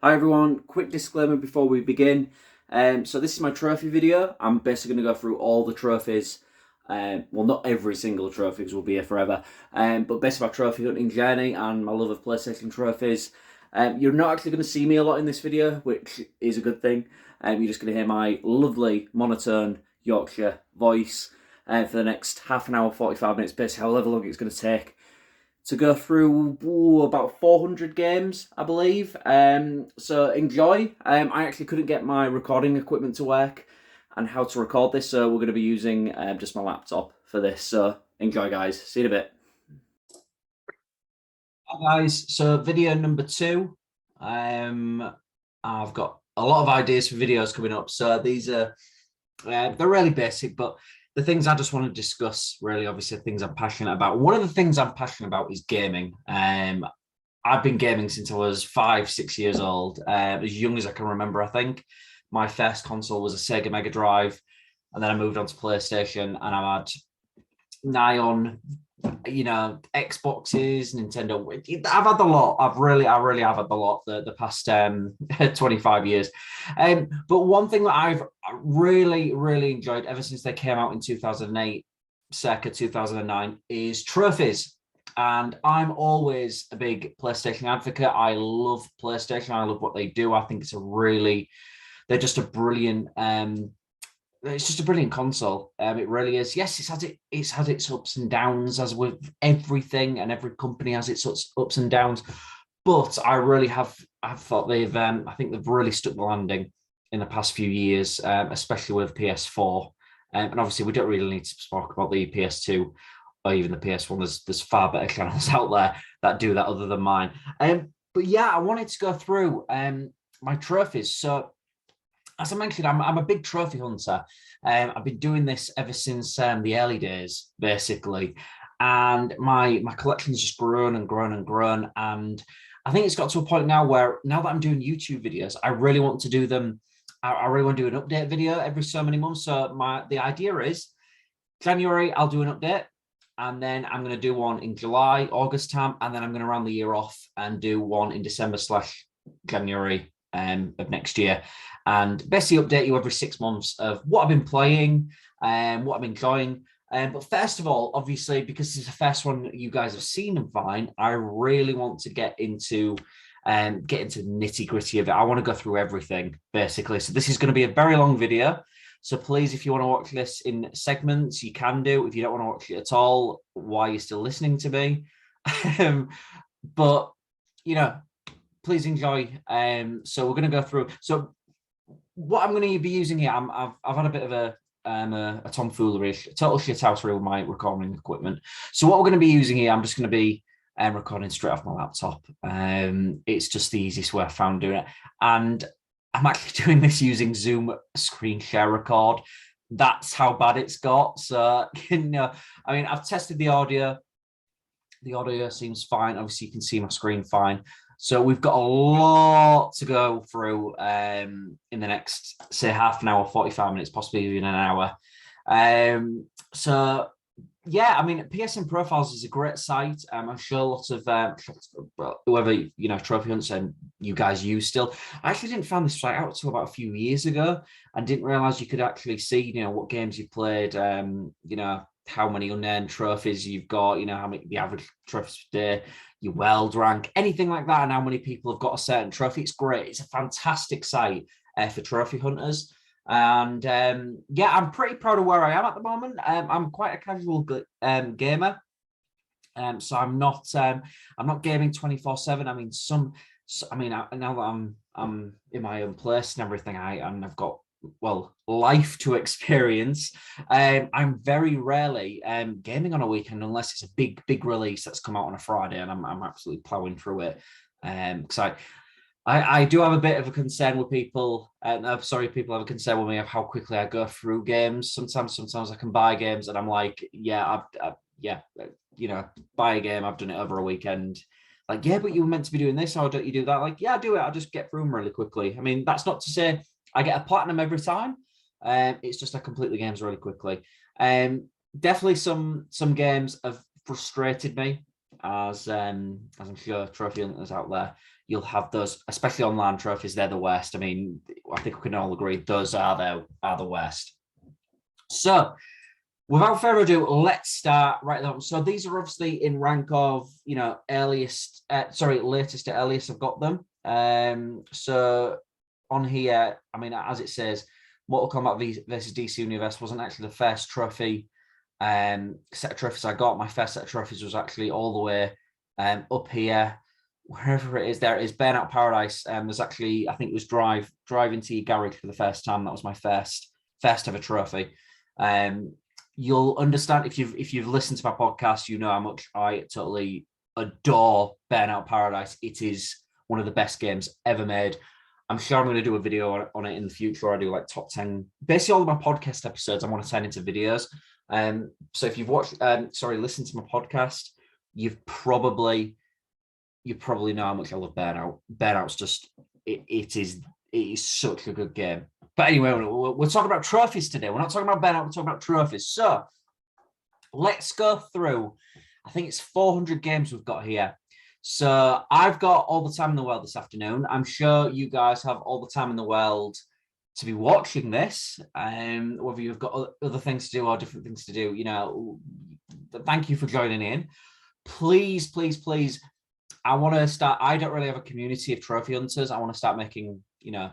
Hi everyone, quick disclaimer before we begin. So this is my trophy video. I'm basically going to go through all the trophies. Well, not every single trophy because we'll be here forever. But basically my trophy hunting journey and my love of PlayStation trophies. You're not actually going to see me a lot in this video, which is a good thing. You're just going to hear my lovely monotone Yorkshire voice for the next half an hour, 45 minutes, basically however long it's going to take to go through about 400 games, I believe. So enjoy. I actually couldn't get my recording equipment to work and how to record this, so we're going to be using just my laptop for this. So enjoy, guys. See you in a bit. Hi, guys. So video number 2. I've got a lot of ideas for videos coming up. So these are they're really basic, but the things I just want to discuss, really, obviously, things I'm passionate about. One of the things I'm passionate about is gaming. I've been gaming since I was 5, 6 years old, as young as I can remember, I think. My first console was a Sega Mega Drive, and then I moved on to PlayStation, and I've had nigh on, Xboxes, Nintendo. I've had the lot. I really have had the lot the past 25 years. But one thing that I've really enjoyed ever since they came out in 2008, circa 2009, is trophies. And I'm always a big PlayStation advocate. I love PlayStation. I love what they do. I think they're just a brilliant it's just a brilliant console. It really is. Yes, it's had its ups and downs, as with everything, and every company has its ups and downs. But I've thought I think they've really stuck the landing in the past few years, especially with PS4. And obviously, we don't really need to talk about the PS2 or even the PS1. There's far better channels out there that do that other than mine. But yeah, I wanted to go through my trophies. So, as I mentioned, I'm a big trophy hunter. I've been doing this ever since the early days, basically. And my collection's just grown and grown and grown. And I think it's got to a point now where, now that I'm doing YouTube videos, I really want to do them. I really want to do an update video every so many months. So the idea is January, I'll do an update. And then I'm going to do one in July, August time. And then I'm going to round the year off and do one in December/January of next year, and basically update you every 6 months of what I've been playing and what I'm enjoying. But first of all, obviously, because this is the first one you guys have seen of mine, I really want to get into the nitty gritty of it. I want to go through everything, basically. So this is going to be a very long video. So please, if you want to watch this in segments, you can do. If you don't want to watch it at all, why you're still listening to me? But, please enjoy. So we're going to go through. So what I'm going to be using here, I've had a bit of a tomfoolerish, total shit house with my recording equipment. So what we're going to be using here, I'm just going to be recording straight off my laptop. It's just the easiest way I found doing it, and I'm actually doing this using Zoom screen share record. That's how bad it's got. So I've tested the audio. The audio seems fine. Obviously, you can see my screen fine. So we've got a lot to go through in the next, say, half an hour, 45 minutes, possibly even an hour. So, yeah, PSN Profiles is a great site. I'm sure lots of whoever, trophy hunts and you guys use still. I actually didn't find this site out until about a few years ago and didn't realize you could actually see, what games you played, how many unearned trophies you've got, how many the average trophies per day, your world rank, anything like that, and how many people have got a certain trophy. It's great. It's a fantastic site for trophy hunters. And I'm pretty proud of where I am at the moment. I'm quite a casual gamer. So I'm not gaming 24/7. Now that I'm in my own place and everything, I've got life to experience. I'm very rarely gaming on a weekend unless it's a big release that's come out on a Friday, and I'm absolutely plowing through it. Because I do have a bit of a concern with people. People have a concern with me of how quickly I go through games. Sometimes I can buy games and I'm like, buy a game. I've done it over a weekend. Like, yeah, but you were meant to be doing this. How don't you do that? Like, yeah, I do it. I'll just get through them really quickly. That's not to say I get a platinum every time. It's just I complete the games really quickly. Definitely some games have frustrated me. as I'm sure trophy hunters out there, you'll have those, especially on land trophies. They're the worst. I mean, I think we can all agree those are the worst. So, without further ado, let's start right now. So these are obviously in rank of, latest to earliest I've got them. So on here, I mean, as it says, Mortal Kombat versus DC Universe wasn't actually the first trophy set of trophies I got. My first set of trophies was actually all the way up here, wherever it is. There it is, Burnout Paradise. There's actually, I think it was drive into your garage for the first time. That was my first ever trophy. You'll understand if you've listened to my podcast, you know how much I totally adore Burnout Paradise. It is one of the best games ever made. I'm sure I'm going to do a video on it in the future. I do like top 10, basically all of my podcast episodes I want to turn into videos. So if you've listened to my podcast, you probably know how much I love Burnout. Burnout's just, it is such a good game. But anyway, we're talking about trophies today. We're not talking about Burnout, we're talking about trophies. So let's go through, I think it's 400 games we've got here. So I've got all the time in the world this afternoon. I'm sure you guys have all the time in the world to be watching this, whether you've got other things to do or different things to do. Thank you for joining in. Please, please, please. I want to start. I don't really have a community of trophy hunters. I want to start making, I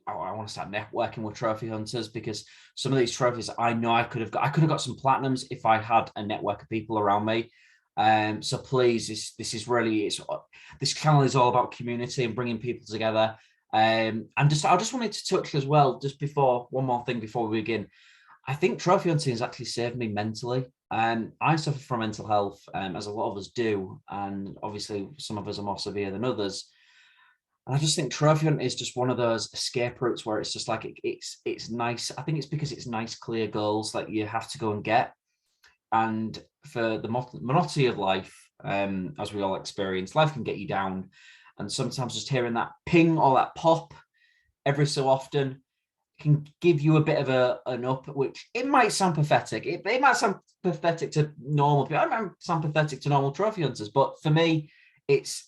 want to start networking with trophy hunters, because some of these trophies I know I could have got some platinums if I had a network of people around me. So please, this channel is all about community and bringing people together. And I just wanted to touch as well, just before, one more thing before we begin. I think trophy hunting has actually saved me mentally. I suffer from mental health, as a lot of us do, and obviously some of us are more severe than others. And I just think trophy hunting is just one of those escape routes where it's just like it's nice. I think it's because it's nice, clear goals that you have to go and get. And for the monotony of life, as we all experience, life can get you down. And sometimes just hearing that ping or that pop every so often can give you a bit of an up, which it might sound pathetic. It might sound pathetic to normal people. It might sound pathetic to normal trophy hunters, but for me, it's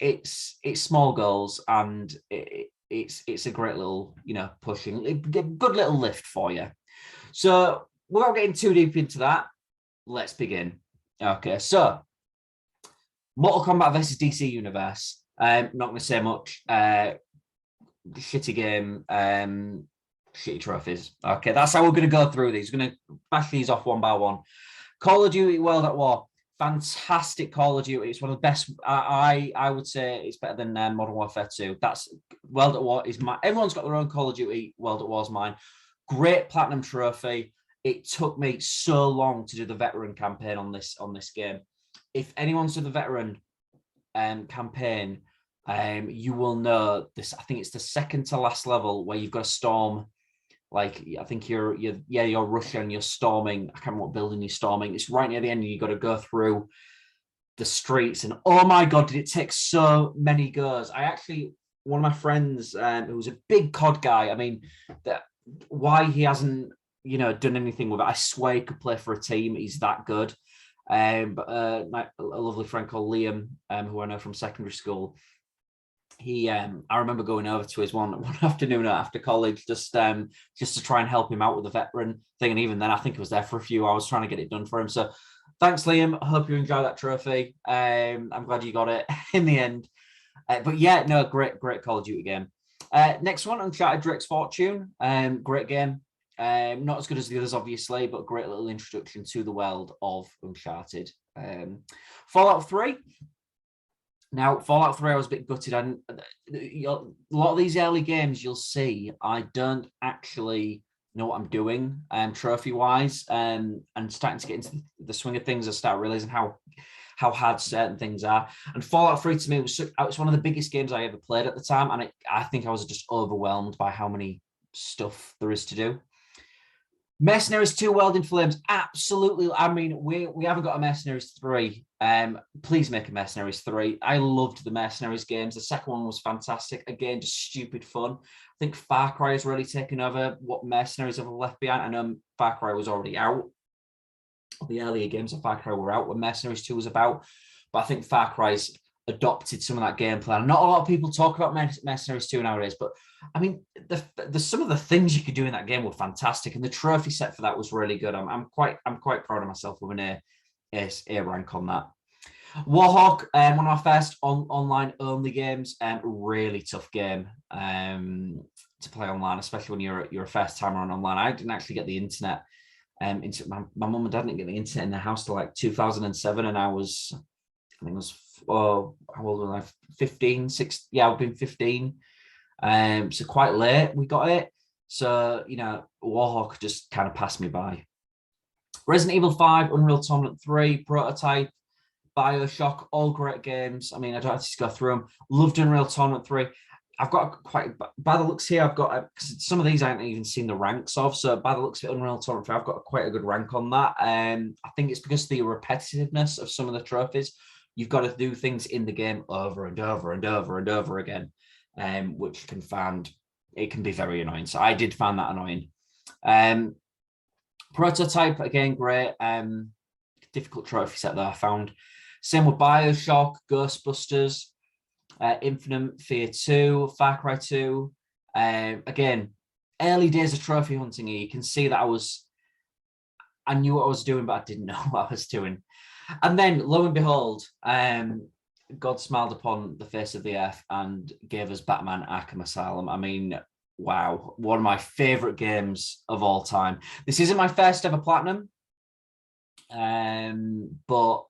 small goals, and it's a great little, pushing, good little lift for you. So without getting too deep into that, let's begin. Okay, so Mortal Kombat versus DC Universe. Not going to say much. Shitty game. Shitty trophies. Okay, that's how we're going to go through these. We're going to bash these off one by one. Call of Duty World at War. Fantastic Call of Duty. It's one of the best. I would say it's better than Modern Warfare 2. That's World at War is my. Everyone's got their own Call of Duty. World at War is mine. Great platinum trophy. It took me so long to do the veteran campaign on this game. If anyone's done the veteran campaign, you will know this. I think it's the second to last level where you've got to storm. Like, I think you're Russian, you're storming. I can't remember what building you're storming. It's right near the end, and you've got to go through the streets. And oh my God, did it take so many goes? One of my friends, who was a big COD guy, I mean, why he hasn't, done anything with it, I swear he could play for a team. He's that good. But a lovely friend called Liam, who I know from secondary school, I remember going over to his one afternoon after college, just to try and help him out with the veteran thing. And even then, I think I was there for a few hours trying to get it done for him. So thanks, Liam. I hope you enjoy that trophy. I'm glad you got it in the end. But yeah, no, great Call of Duty game. Next one, Uncharted Drake's Fortune. Great game. Not as good as the others, obviously, but great little introduction to the world of Uncharted. Fallout 3. Now, Fallout 3, I was a bit gutted. And a lot of these early games, you'll see, I don't actually know what I'm doing trophy-wise, and starting to get into the swing of things. I start realizing how hard certain things are. And Fallout 3 to me was one of the biggest games I ever played at the time, and I think I was just overwhelmed by how many stuff there is to do. Mercenaries 2 World in Flames, absolutely. I mean, we haven't got a Mercenaries 3. Please make a Mercenaries 3. I loved the Mercenaries games. The second one was fantastic. Again, just stupid fun. I think Far Cry has really taken over what Mercenaries have left behind. I know Far Cry was already out. The earlier games of Far Cry were out when Mercenaries 2 was about. but I think Far Cry's adopted some of that gameplay. And not a lot of people talk about Mercenaries 2 nowadays, but I mean, the some of the things you could do in that game were fantastic, and the trophy set for that was really good. I'm quite proud of myself with an A rank on that. Warhawk, one of my first online only games, really tough game to play online, especially when you're a first timer on online. I didn't actually get the internet. My mum and dad didn't get the internet in the house till like 2007, and I think it was how old was I? 15, 6. Yeah, I've been 15. So quite late we got it. So Warhawk just kind of passed me by. Resident Evil 5, Unreal Tournament 3, Prototype, BioShock, all great games. I mean, I don't have to go through them. Loved Unreal Tournament 3. I've got quite, by the looks here, I've got, some of these I haven't even seen the ranks of. So by the looks of Unreal Tournament 3, I've got quite a good rank on that. I think it's because of the repetitiveness of some of the trophies. You've got to do things in the game over and over and over and over again, which can be very annoying. So I did find that annoying. Prototype, again, great. Difficult trophy set that I found. Same with BioShock, Ghostbusters, Infinite Fear 2, Far Cry 2. Again, early days of trophy hunting here. You can see that I knew what I was doing, but I didn't know what I was doing. And then, lo and behold, God smiled upon the face of the earth and gave us Batman Arkham Asylum. I mean, wow, one of my favorite games of all time. This isn't my first ever platinum, but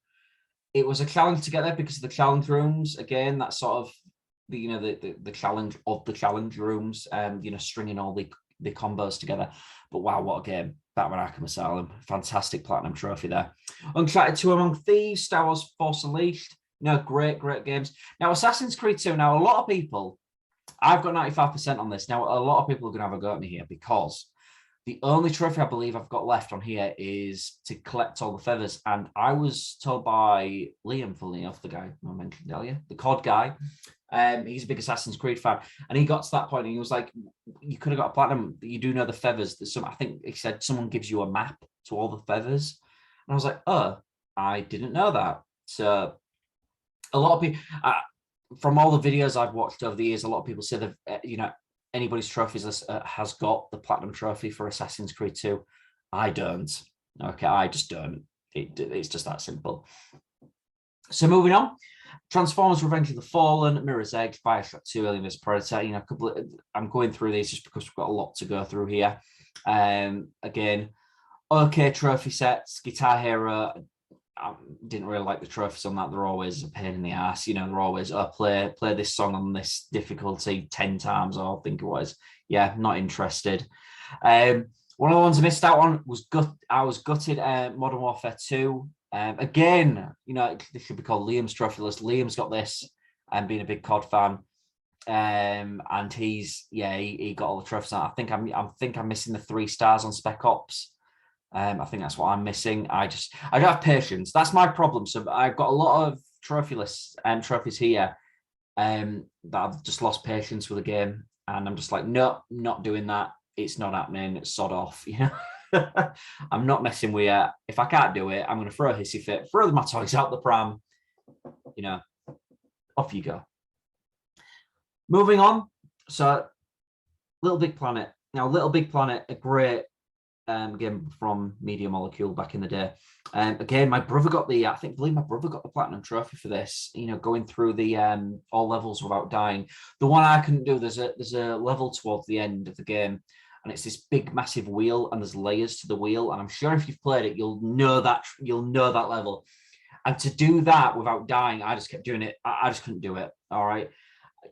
it was a challenge to get there because of the challenge rooms. Again, that sort of the challenge of the challenge rooms, stringing all the combos together. But wow, what a game. Batman Arkham Asylum, fantastic platinum trophy there. Uncharted 2 Among Thieves, Star Wars Force Unleashed, great games. Now, Assassin's Creed 2, now a lot of people, I've got 95% on this. Now, a lot of people are going to have a go at me here because the only trophy I believe I've got left on here is to collect all the feathers. And I was told by Liam, fully enough, the guy I mentioned earlier, the COD guy, he's a big Assassin's Creed fan. And he got to that point and he was like, you could have got a platinum, but you do know the feathers. I think he said someone gives you a map to all the feathers. And I was like, oh, I didn't know that. So a lot of people, from all the videos I've watched over the years, a lot of people say that, anybody's trophies has got the platinum trophy for Assassin's Creed 2. I don't. Okay, I just don't. It's just that simple. So moving on, Transformers: Revenge of the Fallen, Mirror's Edge, BioShock 2, Alien vs Predator. I'm going through these just because we've got a lot to go through here. Again, okay, trophy sets, Guitar Hero. I didn't really like the trophies on that. They're always a pain in the ass. They're always, play this song on this difficulty 10 times, or I think it was. Yeah, not interested. One of the ones I missed out on was I was gutted. Modern Warfare 2. Again, this should be called Liam's trophy list. Liam's got this, and being a big COD fan. And he got all the trophies. I think I'm missing the 3 stars on Spec Ops. I think that's what I'm missing. I don't have patience. That's my problem. So I've got a lot of trophy lists and trophies here that I've just lost patience with the game. And I'm just like, no, not doing that. It's not happening. It's sod off. I'm not messing with it. If I can't do it, I'm going to throw a hissy fit, throw my toys out the pram. Off you go. Moving on. So Little Big Planet. Now, Little Big Planet, a great game from Media Molecule back in the day. Again, my brother got I believe my brother got the platinum trophy for this. Going through the all levels without dying. The one I couldn't do. There's a level towards the end of the game, and it's this big massive wheel, and there's layers to the wheel. And I'm sure if you've played it, you'll know that level. And to do that without dying, I just kept doing it. I just couldn't do it. All right.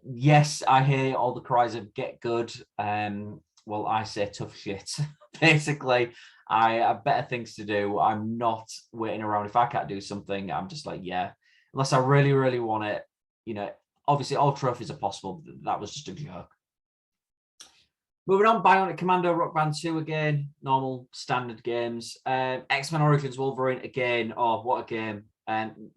Yes, I hear all the cries of get good. Well, I say tough shit. Basically, I have better things to do. I'm not waiting around. If I can't do something, I'm just like, yeah, unless I really, really want it. Obviously all trophies are possible. That was just a joke. Moving on, Bionic Commando, Rock Band 2 again, normal standard games. X-Men Origins Wolverine again. Oh, what a game.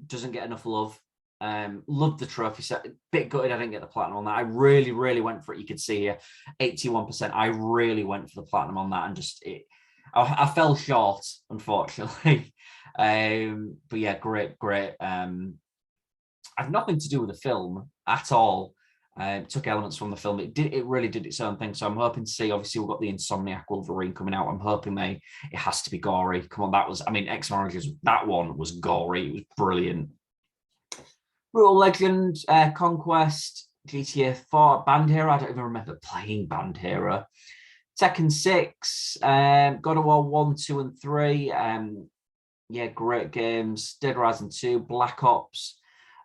Doesn't get enough love. Loved the trophy set. Bit gutted I didn't get the platinum on that. I really, really went for it. You could see here, 81%. I really went for the platinum on that, and I fell short, unfortunately. But yeah, great had nothing to do with the film at all. Took elements from the film. It really did its own thing. So I'm hoping to see. Obviously, we've got the Insomniac Wolverine coming out. I'm hoping it has to be gory. Come on, X Origins. That one was gory. It was brilliant. Brutal Legend, Conquest, GTA 4, Band Hero. I don't even remember playing Band Hero. Tekken 6, God of War 1, 2, and 3. Yeah, great games. Dead Rising 2, Black Ops.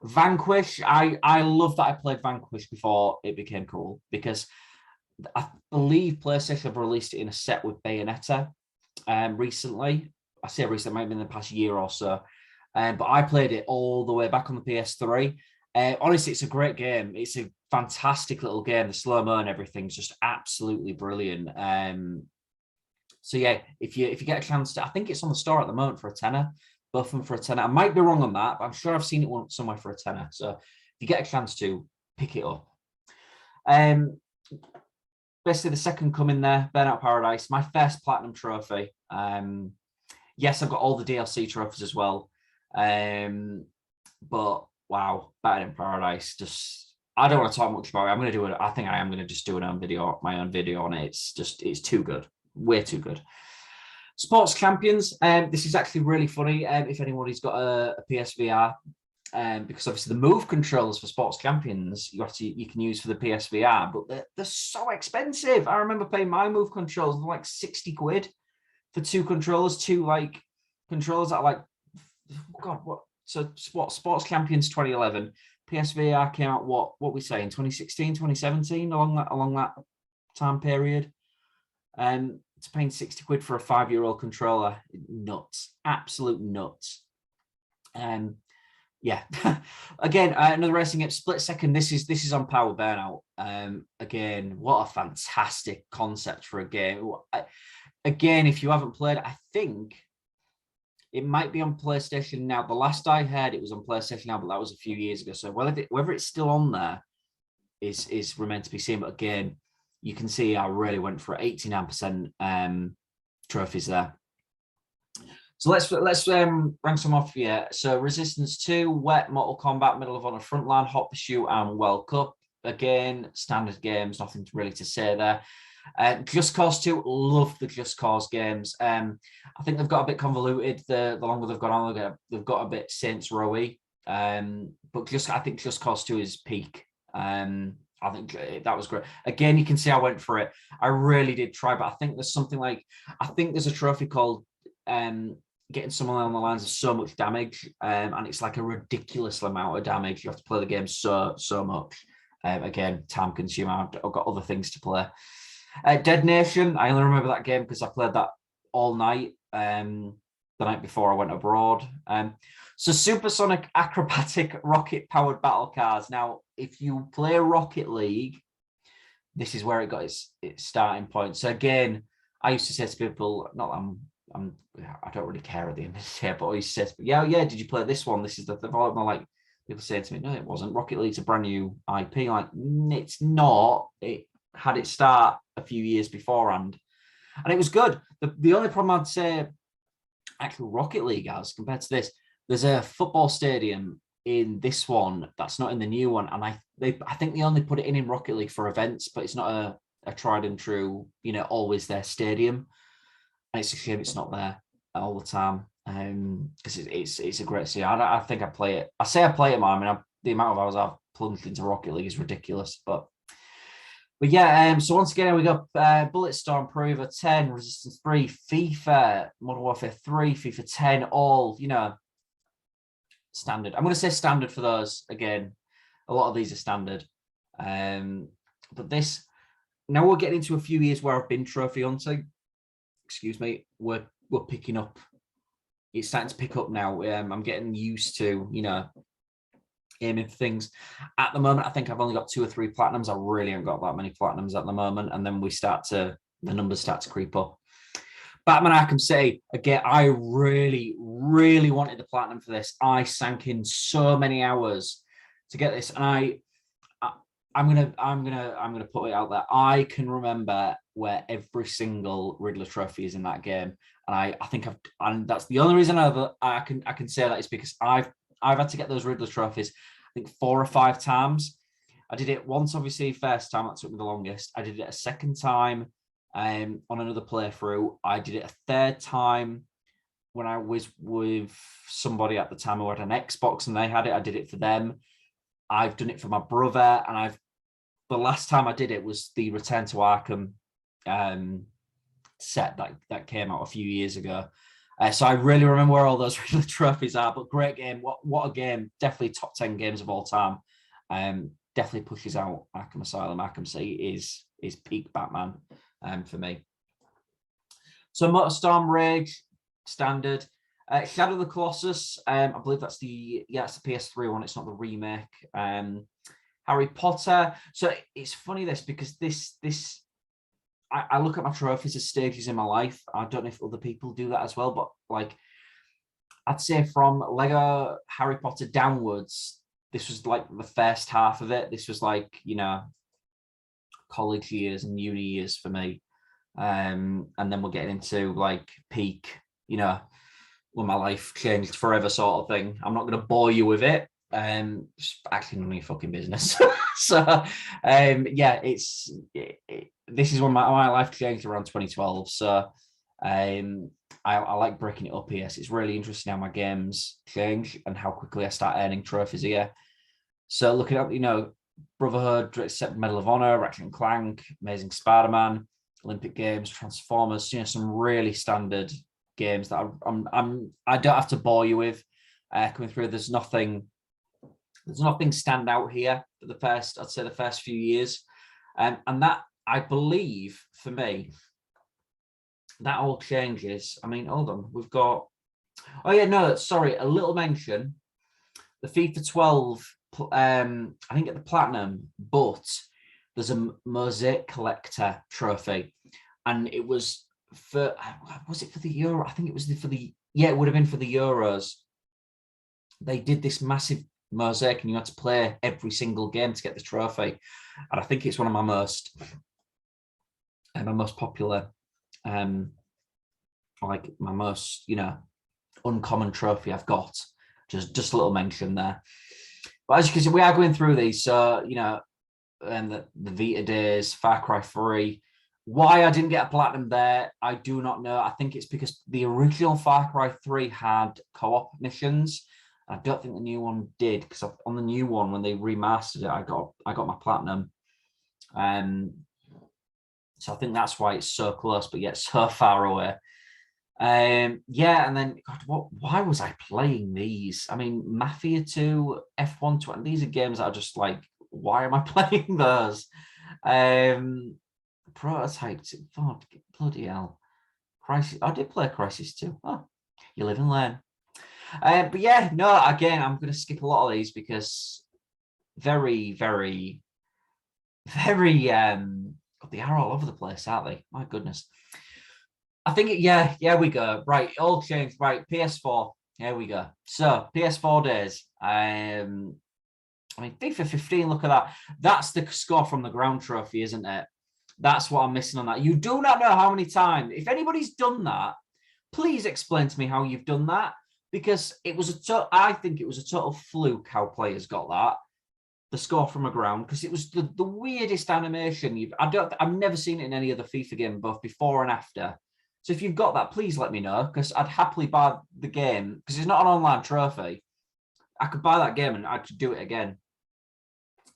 Vanquish, I love that I played Vanquish before it became cool, because I believe PlayStation have released it in a set with Bayonetta recently. I say recently, maybe in the past year or so. But I played it all the way back on the PS3. Honestly, it's a great game. It's a fantastic little game. The slow-mo and everything's just absolutely brilliant. So yeah, if you get a chance to, I think it's on the store at the moment for a tenner. Both of them for a tenner. I might be wrong on that, but I'm sure I've seen it somewhere for a tenner. So if you get a chance to, pick it up. Basically, the second coming there, Burnout Paradise, my first platinum trophy. Yes, I've got all the DLC trophies as well. But wow, Burnout Paradise, just, I don't want to talk much about it. I'm going to do it. I think I am going to just do my own video on it. It's too good, way too good. Sports Champions. This is actually really funny. If anybody's got a PSVR, because obviously the move controls for Sports Champions you can use for the PSVR, but they're so expensive. I remember paying my move controls like 60 quid for two controllers, controllers that are like, God, what? So Sports Champions 2011, PSVR came out what we say in 2016, 2017, along that time period. It's paying 60 quid for a 5-year-old controller. Nuts, absolute nuts. Yeah. Again, another racing game, Split Second. This is on par with Burnout. Again, what a fantastic concept for a game. Again, if you haven't played it, I think it might be on PlayStation now. The last I heard, it was on PlayStation now, but that was a few years ago. So whether it's still on there is remains to be seen. But again, you can see I really went for 89% trophies there. So let's rank some off here. So Resistance 2, Wet, Mortal Kombat, Medal of Honor, Frontline, Hot Pursuit, and World Cup. Again, standard games, nothing really to say there. Just Cause 2, love the Just Cause games. I think they've got a bit convoluted the longer they've gone on. They've got a bit Saints Rowy. But I think Just Cause 2 is peak. I think that was great. Again, you can see I went for it. I really did try, but I think there's something like, I think there's a trophy called getting someone on the lines of so much damage, and it's like a ridiculous amount of damage. You have to play the game so much. Again, time consuming. I've got other things to play. Dead Nation, I only remember that game because I played that all night, the night before I went abroad. So Supersonic Acrobatic Rocket Powered Battle Cars. Now, if you play Rocket League, this is where it got its starting point. So again, I used to say to people, not I don't really care at the end of the day, but I used to say to people, yeah, did you play this one? This is the development. Like, people say to me, no, it wasn't. Rocket League's a brand new IP. Like, it's not. It had its start a few years beforehand, and it was good. The only problem I'd say actual Rocket League has compared to this, there's a football stadium in this one that's not in the new one, and I think they only put it in Rocket League for events, but it's not a tried and true, always there stadium, and it's a shame it's not there all the time, because it's a great stadium. I think I play it. I say I play it, man. I mean, the amount of hours I've plunged into Rocket League is ridiculous, but yeah, so once again, we got Bulletstorm, Pro Evo 10, Resistance 3, FIFA, Modern Warfare 3, FIFA 10, all, standard. I'm going to say standard for those. Again, a lot of these are standard. But this, now we're getting into a few years where I've been trophy hunting. Excuse me, we're picking up. It's starting to pick up now. I'm getting used to, aiming for things. At the moment, I think I've only got 2 or 3 platinums. I really haven't got that many platinums at the moment. And then the numbers start to creep up. Batman Arkham City, again, I really, really wanted the platinum for this. I sank in so many hours to get this. And I'm gonna put it out there. I can remember where every single Riddler trophy is in that game. And I think and that's the only reason I can say that is because I've had to get those Riddler trophies think 4 or 5 times. I did it once, obviously, first time, that took me the longest. I did it a second time on another playthrough. I did it a third time when I was with somebody at the time who had an Xbox and they had it. I did it for them. I've done it for my brother, and the last time I did it was the Return to Arkham set that came out a few years ago. So I really remember where all those trophies are, but great game. What a game. Definitely top 10 games of all time. Definitely pushes out Arkham Asylum. Arkham City is peak Batman for me. So MotorStorm, Rage, standard. Shadow of the Colossus, I believe that's the PS3 one. It's not the remake. Harry Potter. So it's funny because this I look at my trophies as stages in my life. I don't know if other people do that as well, but like I'd say from Lego Harry Potter downwards, this was like the first half of it. This was like, college years and uni years for me. And then we're getting into like peak, when my life changed forever sort of thing. I'm not going to bore you with it. It's actually none of your fucking business. So, this is when my life changed around 2012. So, I like breaking it up here. So it's really interesting how my games change and how quickly I start earning trophies here. So looking at, Brotherhood, Medal of Honor, Ratchet and Clank, Amazing Spider-Man, Olympic Games, Transformers, some really standard games that I don't have to bore you with coming through. There's nothing stand out here for the first few years. And that, I believe, for me, that all changes. I mean, hold on, we've got, a little mention. The FIFA 12, I think at the Platinum, but there's a Mosaic Collector trophy. And it was for the Euro? I think it was it would have been for the Euros. They did this massive mosaic and you had to play every single game to get the trophy. And I think it's one of my most popular, like my most, uncommon trophy I've got. Just a little mention there. But as you can see, we are going through these. So, and the Vita days, Far Cry 3. Why I didn't get a platinum there, I do not know. I think it's because the original Far Cry 3 had co-op missions. I don't think the new one did, because on the new one, when they remastered it, I got my platinum. So I think that's why it's so close, but yet so far away. And then why was I playing these? I mean, Mafia 2, F120, these are games that are just like, why am I playing those? Prototyped, bloody hell. Crisis, I did play Crisis 2. Oh, you live and learn. But yeah, no, again, I'm going to skip a lot of these because very, very, very, they are all over the place, aren't they? My goodness. I think, we go. Right, all changed. Right, PS4. Here we go. So, PS4 days. I mean, FIFA 15, look at that. That's the score from the ground trophy, isn't it? That's what I'm missing on that. You do not know how many times. If anybody's done that, please explain to me how you've done that. Because I think it was a total fluke how players got that. The score from a ground, because it was the weirdest animation. I've never seen it in any other FIFA game, both before and after. So if you've got that, please let me know, because I'd happily buy the game, because it's not an online trophy. I could buy that game and I could do it again.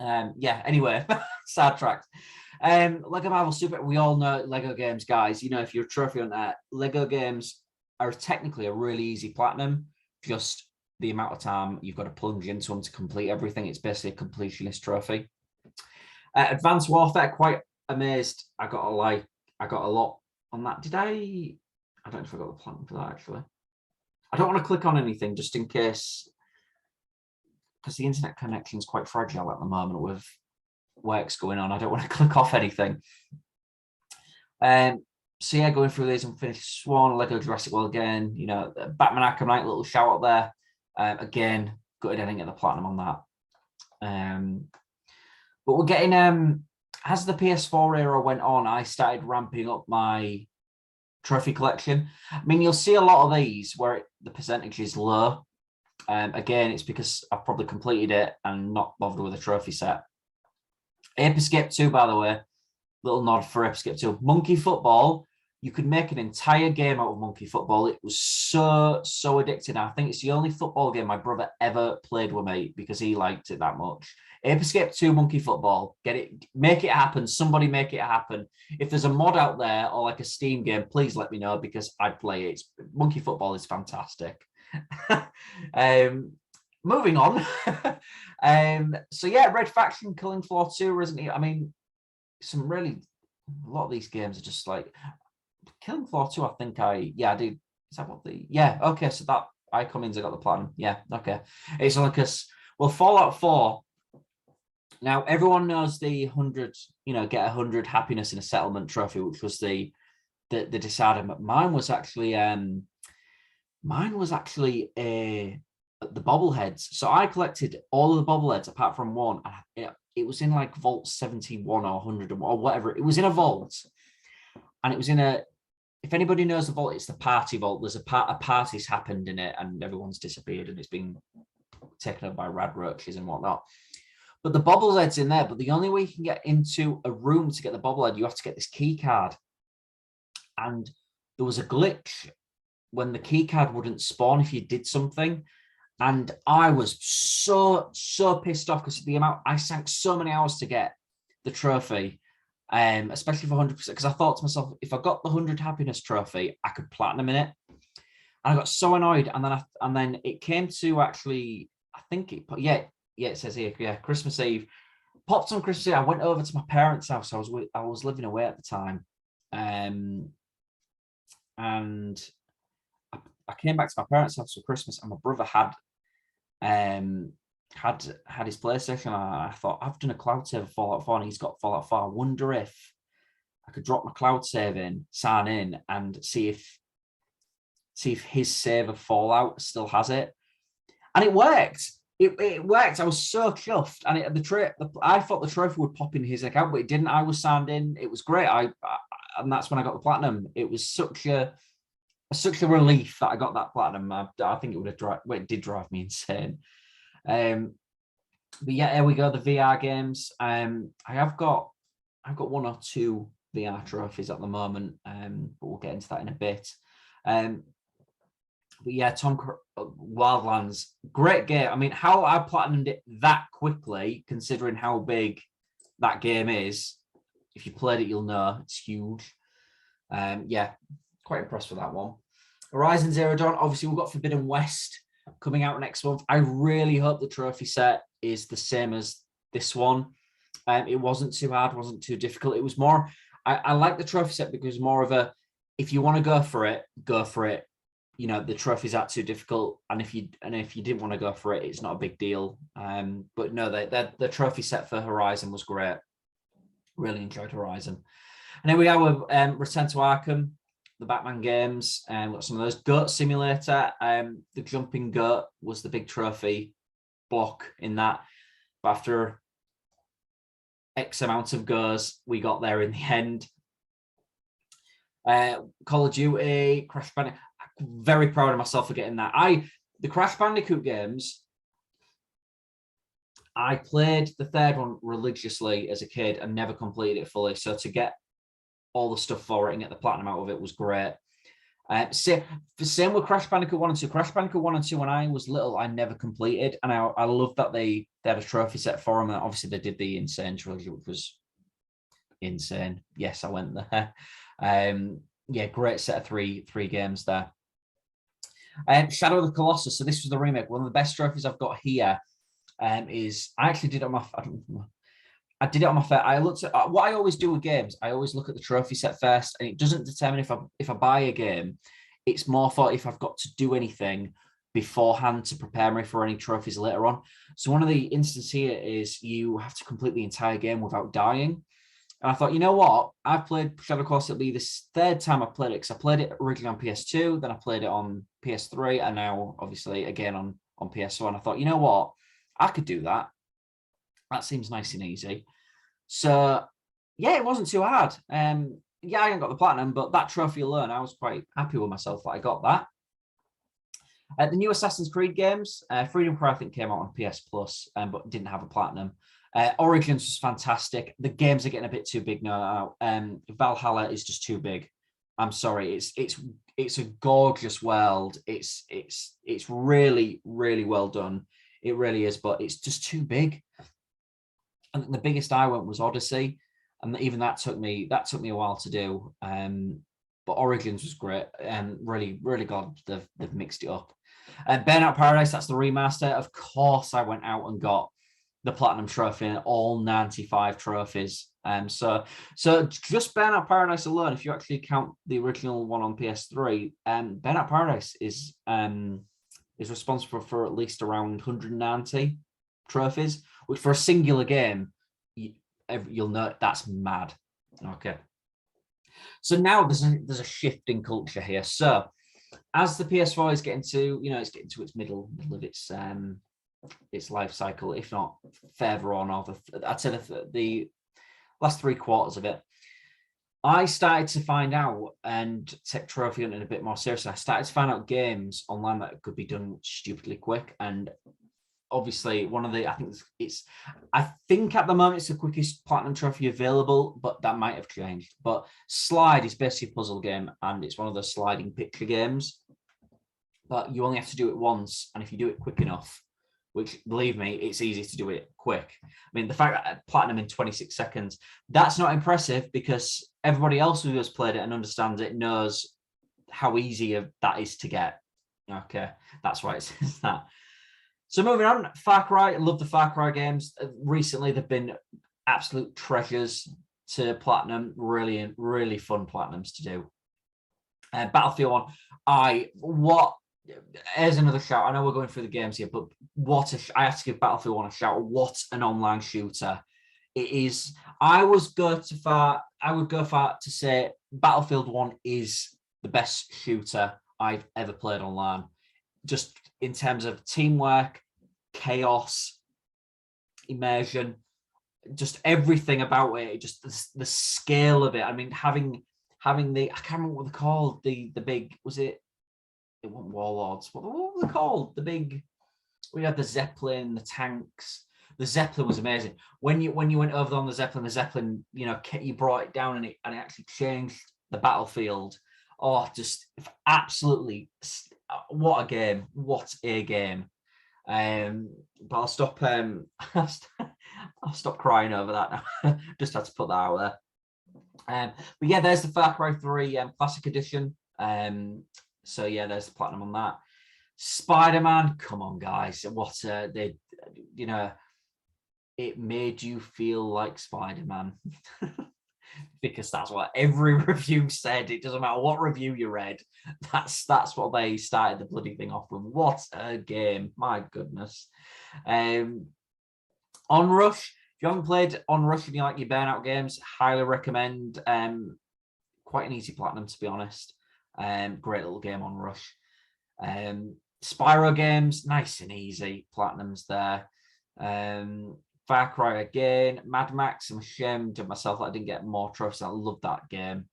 Anyway, sidetracked. Lego Marvel Super, we all know Lego games, guys. If you're a trophy hunter, Lego games are technically a really easy platinum, just the amount of time you've got to plunge into them to complete everything. It's basically a completionist trophy. Advanced Warfare, quite amazed. I got a lot on that. I don't know if I got the platinum for that, actually. I don't want to click on anything just in case, because the internet connection is quite fragile at the moment with works going on. I don't want to click off anything. So yeah, going through these and finished Swan, Lego Jurassic World again, Batman Arkham Knight, little shout out there. Again, gutted I didn't get the platinum on that. But we're getting, as the PS4 era went on, I started ramping up my trophy collection. I mean, you'll see a lot of these where the percentage is low. Again, it's because I've probably completed it and not bothered with a trophy set. Ape Escape 2, by the way, little nod for Ape Escape 2. Monkey Football, you could make an entire game out of Monkey Football. It was so addicting. I think it's the only football game my brother ever played with me because he liked it that much. Ape Escape 2 Monkey Football. Get it, make it happen. Somebody make it happen. If there's a mod out there or like a Steam game, please let me know because I'd play it. Monkey Football is fantastic. Moving on. So yeah, Red Faction, Killing Floor 2, Resident Evil. I mean, a lot of these games are just like Killing Floor 2. I think I did. Is that what okay, so that I come in, I got the platinum. Yeah, okay. It's only because, well, Fallout 4. Now everyone knows the 100, get 100 happiness in a settlement trophy, which was the decider. Mine was actually the bobbleheads. So I collected all of the bobbleheads apart from one. It was in like vault 71 or 100 or whatever. It was in a vault, and it was in a. If anybody knows the vault, it's the party vault. There's a party's happened in it, and everyone's disappeared, and it's been taken up by rad roaches and whatnot. But the bobblehead's in there. But the only way you can get into a room to get the bobblehead, you have to get this key card. And there was a glitch when the key card wouldn't spawn if you did something. And I was so pissed off because the amount I sank so many hours to get the trophy, especially for 100%. Because I thought to myself, if I got the 100 happiness trophy, I could platinum in it. And I got so annoyed. And then it came to actually, I think it says here, Christmas Eve. Popped on Christmas Eve. I went over to my parents' house. I was living away at the time, and I came back to my parents' house for Christmas, and my brother had his PlayStation. And I thought, I've done a cloud save of Fallout 4, and he's got Fallout 4. I wonder if I could drop my cloud save in, sign in, and see if his save of Fallout still has it. And it worked. It worked. I was so chuffed, and I thought the trophy would pop in his account, but it didn't. I was signed in. It was great. And that's when I got the platinum. It was such a relief that I got that platinum. I think it did drive me insane. But yeah, here we go. The VR games. I've got one or two VR trophies at the moment, but we'll get into that in a bit. But yeah, Wildlands, great game. I mean, how I platinumed it that quickly, considering how big that game is. If you played it, you'll know it's huge. Yeah, quite impressed with that one. Horizon Zero Dawn, obviously we've got Forbidden West coming out next month. I really hope the trophy set is the same as this one. It wasn't too hard, wasn't too difficult. It was more, I like the trophy set because it was more of a, if you want to go for it, go for it. The trophies aren't too difficult, and if you didn't want to go for it, it's not a big deal. But no, the trophy set for Horizon was great. Really enjoyed Horizon. And then we are with Return to Arkham, the Batman games, and got some of those. Goat Simulator, the jumping goat was the big trophy block in that. But after X amount of goes, we got there in the end. Call of Duty, Crash Bandicoot. Very proud of myself for getting that. The Crash Bandicoot games, I played the third one religiously as a kid and never completed it fully. So to get all the stuff for it and get the platinum out of it was great. Same with Crash Bandicoot 1 and 2. Crash Bandicoot 1 and 2, when I was little, I never completed. And I love that they had a trophy set for them. And obviously they did the Insane trilogy, which was insane. Yes, I went there. Yeah, great set of three games there. Shadow of the Colossus. So this was the remake. One of the best trophies I've got here is I actually did it on my. I did it on my phone. I looked at what I always do with games. I always look at the trophy set first, and it doesn't determine if I buy a game. It's more for if I've got to do anything beforehand to prepare me for any trophies later on. So one of the instances here is you have to complete the entire game without dying. And I thought, you know what? I've played Shadow of the Colossus. It'll be this third time I've played it, because I played it originally on PS2, then I played it on PS3, and now obviously again on PS4. And I thought, you know what? I could do that. That seems nice and easy. So yeah, it wasn't too hard. Yeah, I ain't got the platinum, but that trophy alone, I was quite happy with myself that I got that. The new Assassin's Creed games, Freedom Cry, I think, came out on PS Plus, but didn't have a platinum. Origins was fantastic. The games are getting a bit too big now. Valhalla is just too big. I'm sorry. It's a gorgeous world. It's really, really well done. It really is, but it's just too big. I think the biggest I went was Odyssey, and even that took me a while to do. But Origins was great, and really, really glad they've mixed it up. Burnout Paradise, that's the remaster. Of course, I went out and got the platinum trophy and all 95 trophies. So just Burnout Paradise alone, if you actually count the original one on PS3, Burnout Paradise is responsible for at least around 190 trophies, which for a singular game, you'll know that's mad. Okay. So now there's a shift in culture here. So as the PS4 is getting to, it's getting to its middle of its life cycle, if not further on, I'd say the last 3 quarters of it, I started to find out and take trophy hunting a bit more seriously. I started to find out games online that could be done stupidly quick. And obviously I think at the moment it's the quickest platinum trophy available, but that might have changed. But Slide is basically a puzzle game, and it's one of those sliding picture games, but you only have to do it once. And if you do it quick enough, which, believe me, it's easy to do it quick. I mean, the fact that platinum in 26 seconds, that's not impressive, because everybody else who has played it and understands it knows how easy that is to get. Okay, that's why it says that. So moving on, Far Cry. I love the Far Cry games. Recently, they've been absolute treasures to platinum. Really, really fun platinums to do. Battlefield 1. Here's another shout. I know we're going through the games here, but I have to give Battlefield 1 a shout. What an online shooter it is. I would go far to say Battlefield 1 is the best shooter I've ever played online. Just in terms of teamwork, chaos, immersion, just everything about it, just the scale of it. I mean, having I can't remember what they're called, the big, it wasn't Warlords, what were they called? The big, we had the Zeppelin, the tanks. The Zeppelin was amazing. When you went over on the Zeppelin, you brought it down, and it actually changed the battlefield. Oh, just absolutely, what a game! What a game! But I'll stop. I'll stop crying over that now. Just had to put that out there. But yeah, there's the Far Cry 3 Classic Edition. So yeah, there's the platinum on that. Spider-Man, come on, guys! What it made you feel like Spider-Man. Because that's what every review said. It doesn't matter what review you read. That's what they started the bloody thing off with. What a game. My goodness. Onrush. If you haven't played Onrush and you like your Burnout games, highly recommend. Quite an easy platinum, to be honest. Great little game, Onrush. Spyro games, nice and easy. Platinums there. Far Cry again, Mad Max. I'm ashamed of myself that I didn't get more trophies. I love that game.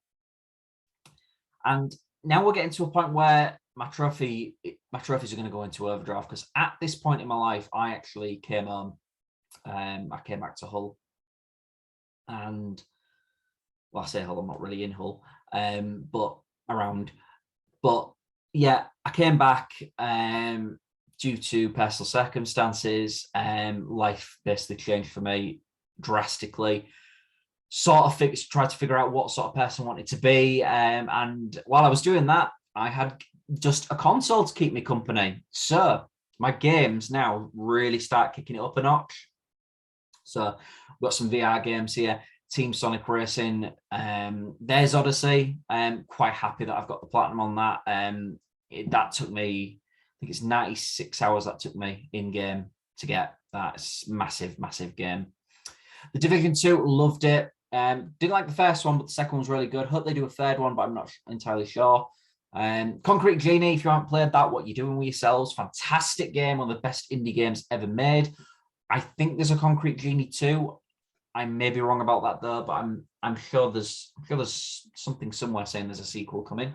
And now we're getting to a point where my trophies are going to go into overdrive, because at this point in my life, I actually came home. I came back to Hull, and I say Hull, I'm not really in Hull, but around. But yeah, I came back. Due to personal circumstances, life basically changed for me drastically. Tried to figure out what sort of person I wanted to be, and while I was doing that, I had just a console to keep me company. So my games now really start kicking it up a notch. So we've got some VR games here. Team Sonic Racing. There's Odyssey. Quite happy that I've got the platinum on that. That took me, I think it's 96 hours that took me in game to get that. It's massive game. The Division 2, loved it. Didn't like the first one, but the second one's really good. Hope they do a third one, but I'm not entirely sure. Concrete Genie, if you haven't played that, what you're doing with yourselves, fantastic game, one of the best indie games ever made. I think there's a Concrete Genie 2. I may be wrong about that though, but I'm sure there's something somewhere saying there's a sequel coming.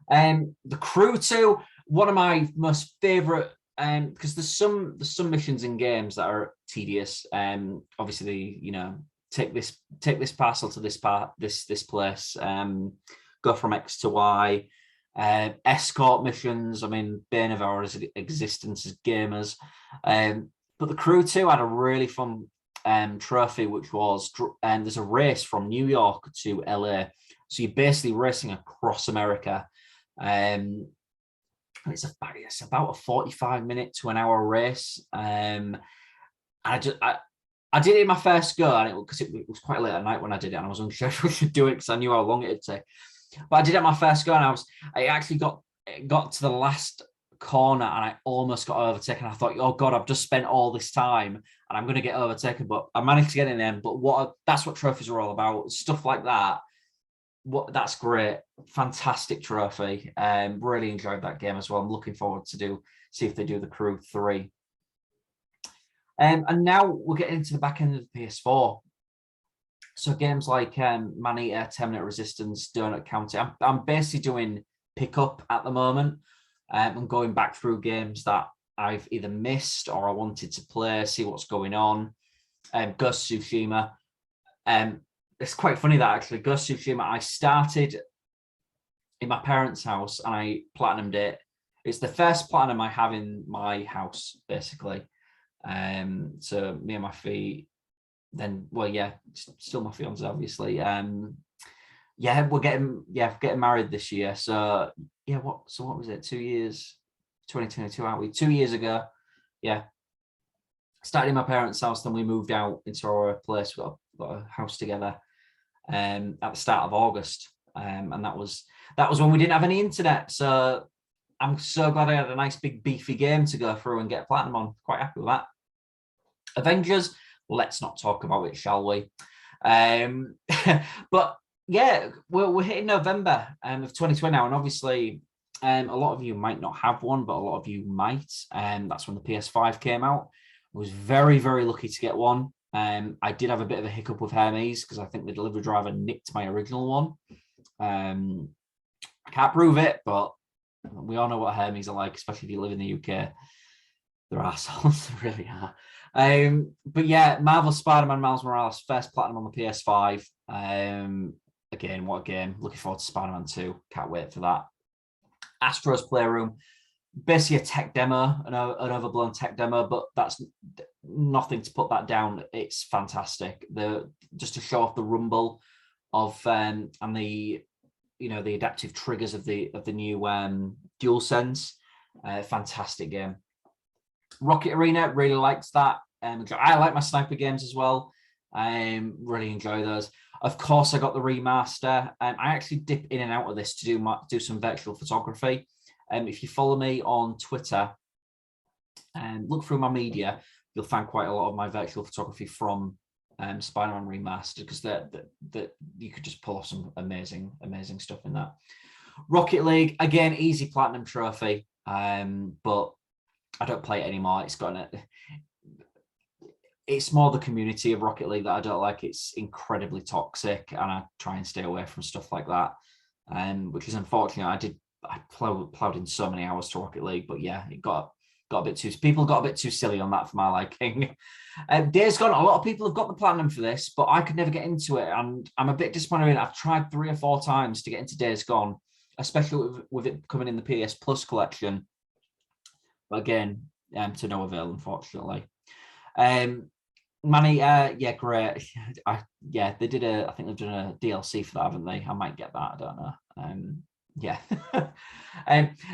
The Crew 2, one of my most favorite, because there's some missions in games that are tedious. Obviously, take this parcel to this place, go from X to Y, escort missions. I mean, bane of our existence as gamers. But the Crew 2 had a really fun trophy, which was there's a race from New York to LA, so you're basically racing across America. It's about a 45-minute to an hour race. I did it in my first go, and because it was quite late at night when I did it, and I was unsure if I should do it because I knew how long it'd take. But I did it my first go, and I actually got to the last corner, and I almost got overtaken. I thought, oh God, I've just spent all this time, and I'm going to get overtaken. But I managed to get in there. But that's what trophies are all about. Stuff like that. That's great. Fantastic trophy. Really enjoyed that game as well. I'm looking forward to see if they do the Crew 3. And now we're getting into the back end of the PS4. So games like Maneater, Terminator Resistance, Donut County. I'm basically doing pickup at the moment. I'm going back through games that I've either missed or I wanted to play, see what's going on. Ghost of Tsushima. It's quite funny that actually Ghost of Tsushima, I started in my parents' house and I platinumed it. It's the first platinum I have in my house, basically. So me and my fee, then, well, yeah, still my fiance, obviously. Yeah, we're getting married this year. So yeah, what was it? 2 years, 2022, aren't we? 2 years ago. Yeah. Started in my parents' house, then we moved out into our place. We got a house together at the start of August. And that was when we didn't have any internet. So I'm so glad I had a nice big beefy game to go through and get platinum on. Quite happy with that. Avengers, let's not talk about it, shall we? But yeah, we're hitting November of 2020 now, and obviously a lot of you might not have one, but a lot of you might. That's when the PS5 came out. I was very, very lucky to get one. I did have a bit of a hiccup with Hermes because I think the delivery driver nicked my original one. I can't prove it, but we all know what Hermes are like, especially if you live in the UK. They're assholes, they really are. But yeah, Marvel Spider-Man Miles Morales, first platinum on the PS5. Again, what a game. Looking forward to Spider-Man 2. Can't wait for that. Astro's Playroom, basically a tech demo, an overblown tech demo, but that's nothing to put that down. It's fantastic. Just to show off the rumble of and the adaptive triggers of the new DualSense. Fantastic game. Rocket Arena, really likes that. I like my sniper games as well. Really enjoy those. Of course, I got the remaster. I actually dip in and out of this to do some virtual photography. If you follow me on Twitter and look through my media, you'll find quite a lot of my virtual photography from Spider-Man Remastered, because that you could just pull off some amazing stuff in that. Rocket League, again, easy platinum trophy, but I don't play it anymore. It's more the community of Rocket League that I don't like. It's incredibly toxic, and I try and stay away from stuff like that. Which is unfortunate. I plowed in so many hours to Rocket League, but yeah, it got a bit too. People got a bit too silly on that for my liking. Days Gone. A lot of people have got the platinum for this, but I could never get into it, and I'm a bit disappointed. I've tried 3 or 4 times to get into Days Gone, especially with it coming in the PS Plus collection. But again, to no avail, unfortunately. Money, yeah, great. They did I think they've done a DLC for that, haven't they? I might get that. I don't know. Yeah.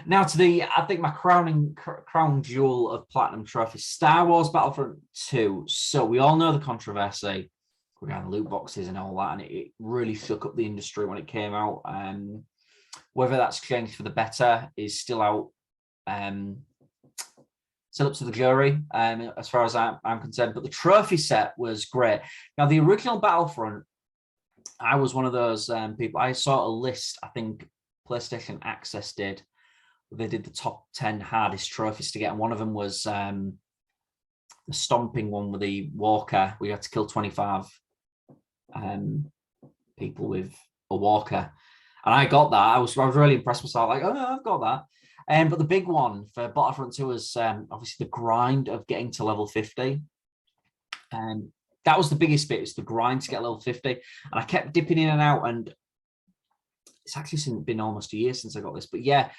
Now to I think my crown jewel of platinum trophies, Star Wars Battlefront 2. So we all know the controversy regarding loot boxes and all that, and it really shook up the industry when it came out. Whether that's changed for the better is still out. Still up to the jury, as far as I'm concerned. But the trophy set was great. Now, the original Battlefront, I was one of those people. I saw a list, I think PlayStation Access did. They did the top 10 hardest trophies to get, and one of them was the stomping one with the walker. We had to kill 25 people with a walker. And I got that. I was really impressed with myself. Like, oh no, I've got that. But the big one for Battlefront 2 was obviously the grind of getting to level 50. That was the biggest bit, was the grind to get level 50. And I kept dipping in and out, and it's actually been almost a year since I got this. But yeah,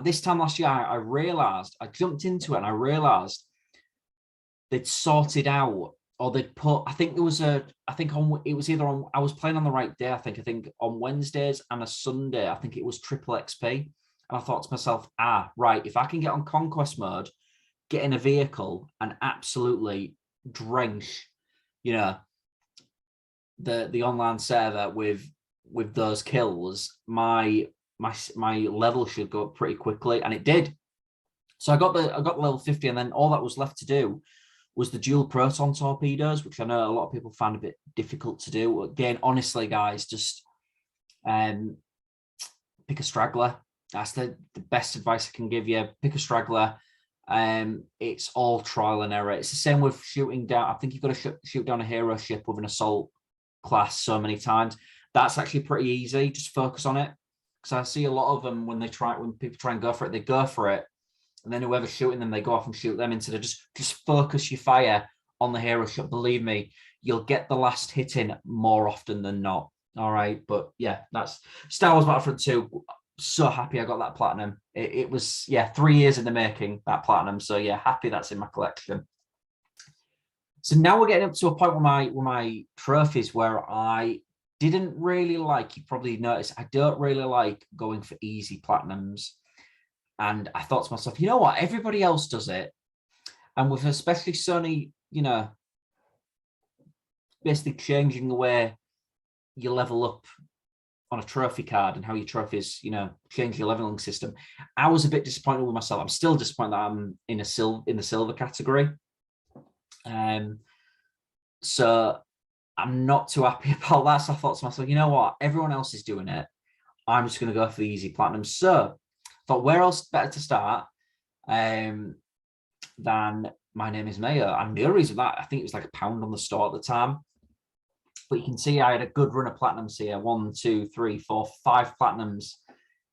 this time last year, I realized, I jumped into it and I realized they'd sorted out, or they'd put, I think it was either on, I was playing on the right day, I think on Wednesdays and a Sunday, I think it was triple XP. And I thought to myself, right, if I can get on conquest mode, get in a vehicle and absolutely drench, the online server with those kills, my level should go up pretty quickly, and it did. So I got the level 50, and then all that was left to do was the dual proton torpedoes, which I know a lot of people found a bit difficult to do. Again, honestly, guys, just pick a straggler. That's the best advice I can give you. Pick a straggler. It's all trial and error. It's the same with shooting down. I think you've got to shoot down a hero ship with an assault class so many times. That's actually pretty easy. Just focus on it. Because I see a lot of them when people try and go for it, they go for it, and then whoever's shooting them, they go off and shoot them instead of just focus your fire on the hero ship. Believe me, you'll get the last hit in more often than not. All right, but yeah, that's Star Wars Battlefront 2. So happy I got that platinum. It was 3 years in the making, that platinum. So yeah, happy that's in my collection. So now we're getting up to a point with my trophies where I didn't really like, you probably noticed, I don't really like going for easy platinums. And I thought to myself, you know what, everybody else does it. And with especially Sony, basically changing the way you level up on a trophy card and how your trophies, change your leveling system, I was a bit disappointed with myself. I'm still disappointed that I'm in the silver category. So I'm not too happy about that. So I thought to myself, you know what, everyone else is doing it. I'm just going to go for the easy platinum. So I thought, where else better to start than My Name Is Mayo? And the other reason that, I think it was like £1 on the store at the time. But you can see I had a good run of platinums here. 1, 2, 3, 4, 5 platinums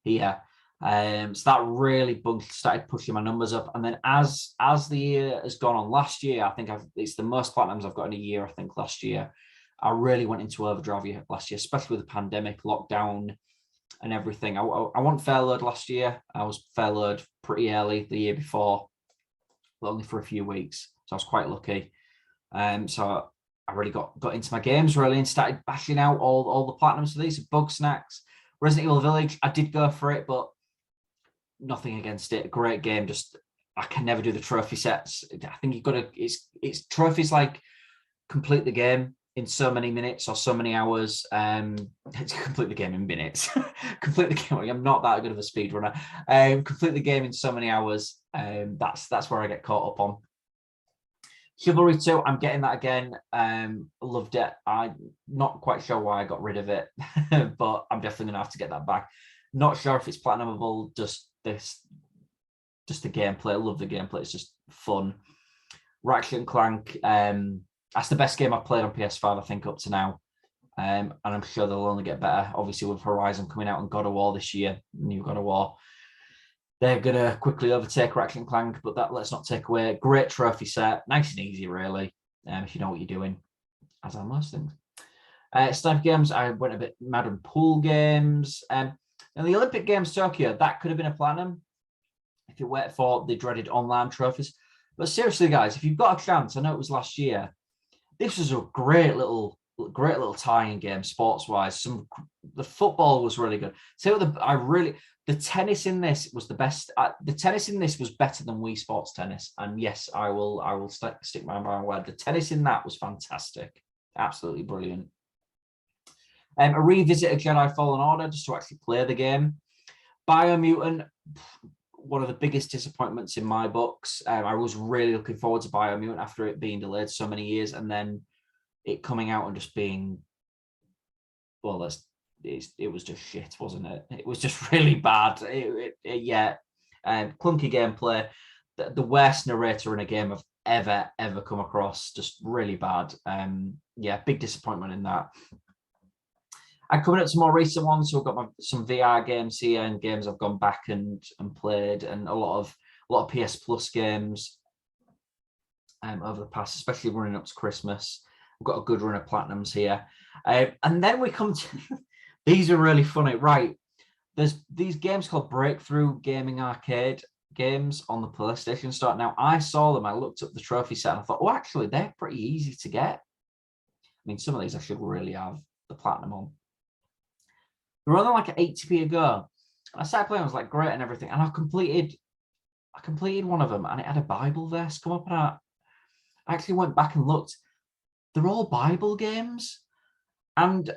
here. So that really started pushing my numbers up. And then as the year has gone on, last year, I think it's the most platinums I've got in a year, I think, last year. I really went into overdrive last year, especially with the pandemic, lockdown, and everything. I went fair load last year. I was fair load pretty early the year before, but only for a few weeks. So I was quite lucky. So I really got into my games really and started bashing out all the platinums for these. Bug Snacks, Resident Evil Village, I did go for it, but nothing against it. Great game. Just I can never do the trophy sets. I think you've got to. It's trophies like complete the game in so many minutes or so many hours. Complete the game in minutes. Complete the game. I'm not that good of a speedrunner. Complete the game in so many hours. That's where I get caught up on. Chivalry 2, I'm getting that again. Loved it. I'm not quite sure why I got rid of it, but I'm definitely gonna have to get that back. Not sure if it's platinumable. Just the gameplay. I love the gameplay. It's just fun. Ratchet and Clank. That's the best game I've played on PS5, I think, up to now. And I'm sure they'll only get better. Obviously, with Horizon coming out and God of War this year, new God of War, they're going to quickly overtake Ratchet and Clank, but that let's not take away. Great trophy set. Nice and easy, really, if you know what you're doing, as are most things. Sniper games, I went a bit mad on pool games. And the Olympic Games Tokyo, that could have been a platinum if it weren't for the dreaded online trophies. But seriously, guys, if you've got a chance, I know it was last year, this was a great little tie-in game, sports-wise. The football was really good. So the tennis in this was the best. The tennis in this was better than Wii Sports Tennis. And yes, I will stick my word. The tennis in that was fantastic, absolutely brilliant. A revisit of Jedi Fallen Order just to actually play the game. Biomutant, one of the biggest disappointments in my books. I was really looking forward to Biomutant after it being delayed so many years, and then it coming out and just being, well, it was just shit, wasn't it? It was just really bad. Clunky gameplay. The worst narrator in a game I've ever come across. Just really bad. Big disappointment in that. I'm coming up to more recent ones, so I've got some VR games here and games I've gone back and played, and a lot of PS Plus games over the past, especially running up to Christmas. We've got a good run of platinums here, and then we come to these are really funny, right? There's these games called Breakthrough Gaming Arcade games on the PlayStation Store. Now, I saw them, I looked up the trophy set, and I thought, oh, actually, they're pretty easy to get. I mean, some of these I should really have the platinum on. They're only like 80p a go. I started playing, I was like, great and everything, and I completed one of them, and it had a Bible verse come up, and I actually went back and looked. They're all Bible games, and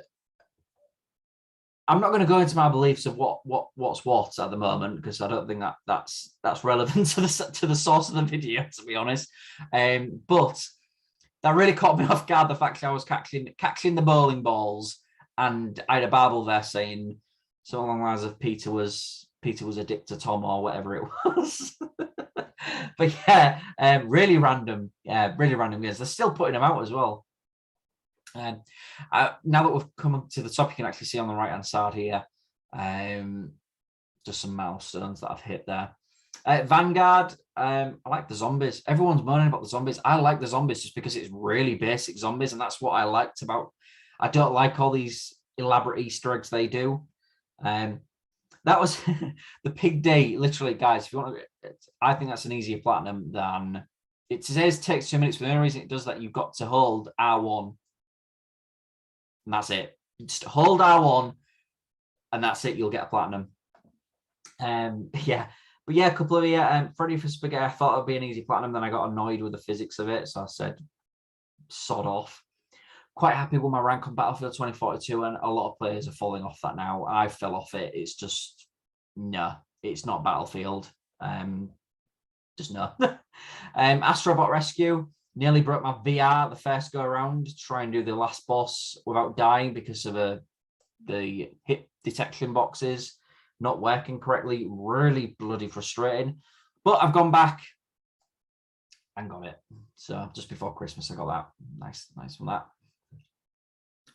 I'm not going to go into my beliefs of what's what at the moment, because I don't think that's relevant to the source of the video, to be honest. But that really caught me off guard, the fact that I was catching the bowling balls, and I had a Bible verse saying something along the lines of Peter was a dick to Tom, or whatever it was. But yeah, really random games. They're still putting them out as well. Now that we've come to the top, you can actually see on the right hand side here just some milestones that I've hit there. Vanguard, I like the zombies. Everyone's moaning about the zombies. I like the zombies just because it's really basic zombies, and that's what I liked about. I don't like all these elaborate Easter eggs they do. That was the pig day, literally, guys. If you want to, I think that's an easier platinum than it says. Takes 2 minutes. For the only reason it does that, you've got to hold R1. And that's it. Just hold R1, and that's it. You'll get a platinum. Yeah, but yeah, a couple of here. Freddy for Spaghetti, I thought it'd be an easy platinum. Then I got annoyed with the physics of it, so I said, sod off. Quite happy with my rank on Battlefield 2042, and a lot of players are falling off that now. I fell off it. It's just no. It's not Battlefield. Just no. Astrobot Rescue. Nearly broke my VR the first go around to try and do the last boss without dying because of the hit detection boxes not working correctly. Really bloody frustrating. But I've gone back and got it. So just before Christmas, I got that. Nice from that.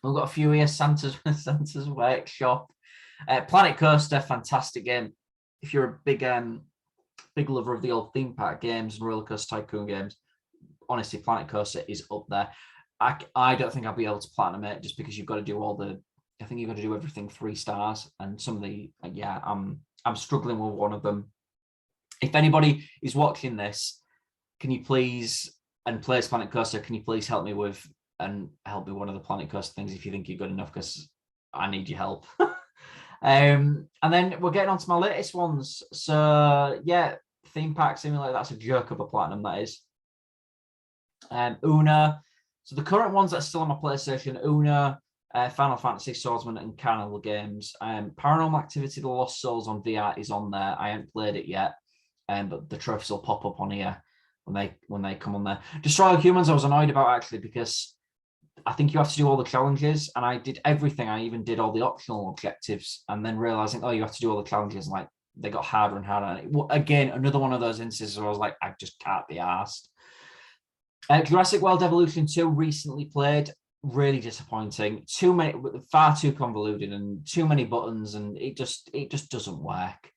We've got a few here. Santa's Workshop. Planet Coaster, fantastic game. If you're a big lover of the old theme park games and roller coaster tycoon games, honestly, Planet Coaster is up there. I don't think I'll be able to platinum it just because you've got to do I think you've got to do everything 3 stars, and some of the I'm struggling with one of them. If anybody is watching this, can you please, and plays Planet Coaster, can you please help me with one of the Planet Coaster things if you think you're good enough, because I need your help. And then we're getting on to my latest ones. So yeah, Theme Park Simulator, that's a jerk of a platinum, that is. Una. So the current ones that are still on my PlayStation: Una, Final Fantasy, Swordsman, and Carnival Games. Paranormal Activity: The Lost Souls on VR is on there. I haven't played it yet, but the trophies will pop up on here when they come on there. Destroy All Humans, I was annoyed about, actually, because I think you have to do all the challenges, and I did everything. I even did all the optional objectives, and then realizing, oh, you have to do all the challenges, and like they got harder and harder. And again, another one of those instances where I was like, I just can't be arsed. Jurassic World Evolution 2 recently played. Really disappointing. Far too convoluted, and too many buttons, and it just doesn't work.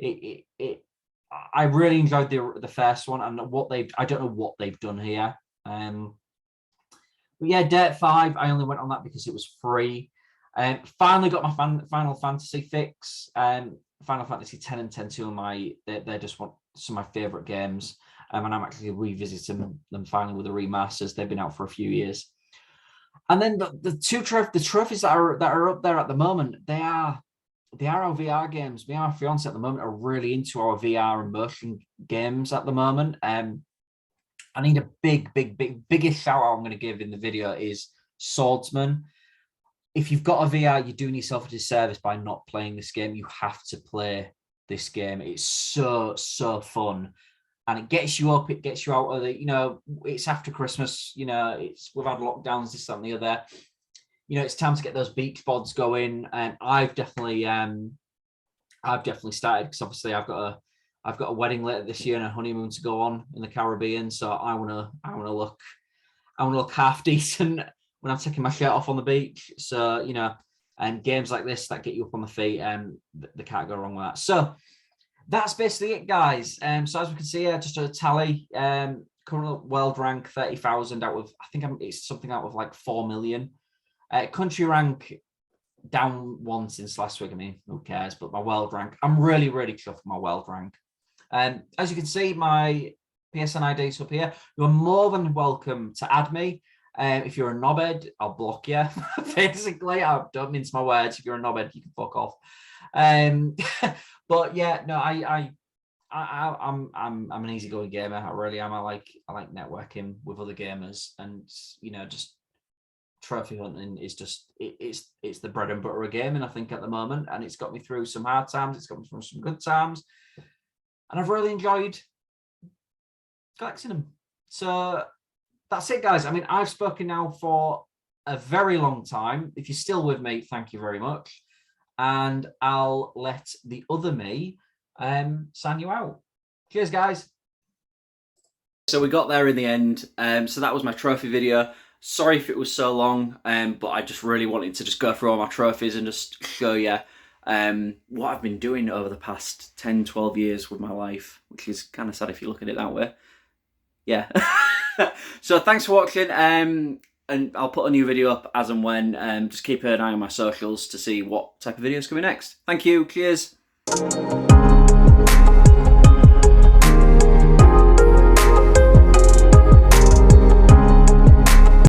I really enjoyed the first one, and I don't know what they've done here. But yeah, Dirt 5, I only went on that because it was free. Finally got my Final Fantasy fix. Final Fantasy 10 and 10-2 they're just some of my favorite games. And I'm actually revisiting them finally with the remasters. They've been out for a few years. And then the trophies that are up there at the moment, they are our VR games. Me and my fiance at the moment are really into our VR and motion games at the moment. I need a biggest shout out I'm going to give in the video is Swordsman. If you've got a VR, you're doing yourself a disservice by not playing this game. You have to play this game. It's so fun. And it gets you up, it gets you out of the, it's after Christmas, we've had lockdowns, this, that, and the other. It's time to get those beach bods going. And I've definitely started, because obviously I've got a wedding later this year and a honeymoon to go on in the Caribbean. So I wanna look half decent when I'm taking my shirt off on the beach. So, And games like this that get you up on the feet, they can't go wrong with that. So that's basically it, guys. So as we can see here, just a tally. Current world rank 30,000 out of, I think it's something out of like 4 million. Country rank down one since last week. I mean, who cares? But my world rank, I'm really, really chuffed with my world rank. As you can see, my PSN ID is up here. You're more than welcome to add me. If you're a knobhead, I'll block you. Basically, I don't mince my words. If you're a knobhead, you can fuck off. But yeah, no, I'm an easygoing gamer. I really am. I like networking with other gamers, and just trophy hunting is just it's the bread and butter of gaming, I think, at the moment, and it's got me through some hard times. It's got me through some good times, and I've really enjoyed collecting them. So that's it, guys. I mean, I've spoken now for a very long time. If you're still with me, thank you very much. And I'll let the other me sign you out. Cheers, guys. So we got there in the end. So that was my trophy video. Sorry if it was so long, but I just really wanted to just go through all my trophies and just show you what I've been doing over the past 10, 12 years with my life, which is kind of sad if you look at it that way. Yeah. So thanks for watching, and I'll put a new video up as and when. Just keep an eye on my socials to see what type of videos coming next. Thank you. Cheers.